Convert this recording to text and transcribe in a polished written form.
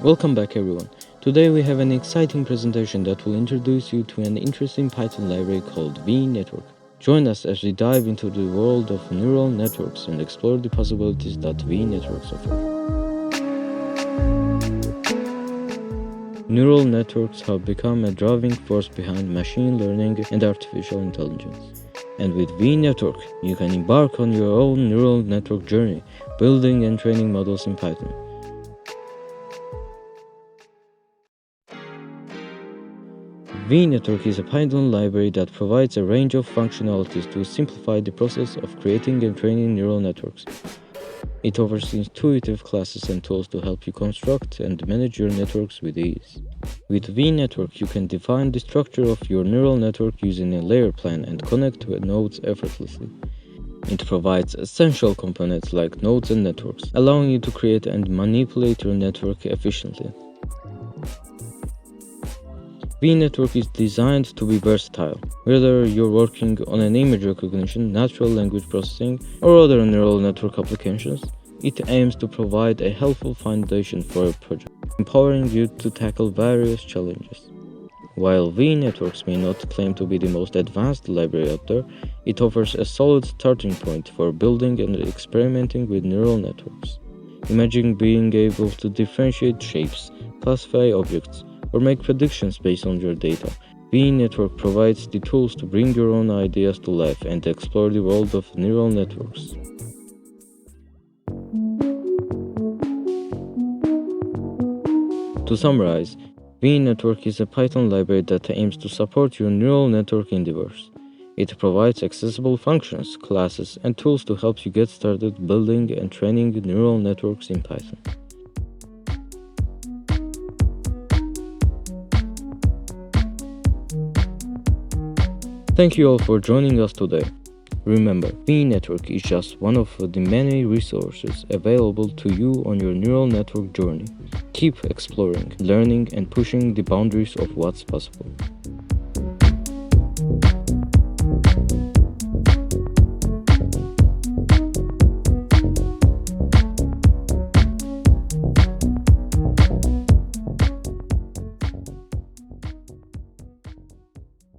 Welcome back everyone. Today we have an exciting presentation that will introduce you to an interesting Python library called VNetwork. Join us as we dive into the world of neural networks and explore the possibilities that VNetworks offer. Neural networks have become a driving force behind machine learning and artificial intelligence. And with VNetwork, you can embark on your own neural network journey, building and training models in Python. VNetwork is a Python library that provides a range of functionalities to simplify the process of creating and training neural networks. It offers intuitive classes and tools to help you construct and manage your networks with ease. With VNetwork, you can define the structure of your neural network using a layer plan and connect to nodes effortlessly. It provides essential components like nodes and networks, allowing you to create and manipulate your network efficiently. VNetwork is designed to be versatile. Whether you're working on an image recognition, natural language processing, or other neural network applications, it aims to provide a helpful foundation for a project, empowering you to tackle various challenges. While VNetworks may not claim to be the most advanced library out there, it offers a solid starting point for building and experimenting with neural networks. Imagine being able to differentiate shapes, classify objects, or make predictions based on your data. VNetwork provides the tools to bring your own ideas to life and explore the world of neural networks. To summarize, VNetwork is a Python library that aims to support your neural network endeavors. It provides accessible functions, classes, and tools to help you get started building and training neural networks in Python. Thank you all for joining us today. Remember, VNetwork is just one of the many resources available to you on your neural network journey. Keep exploring, learning, and pushing the boundaries of what's possible.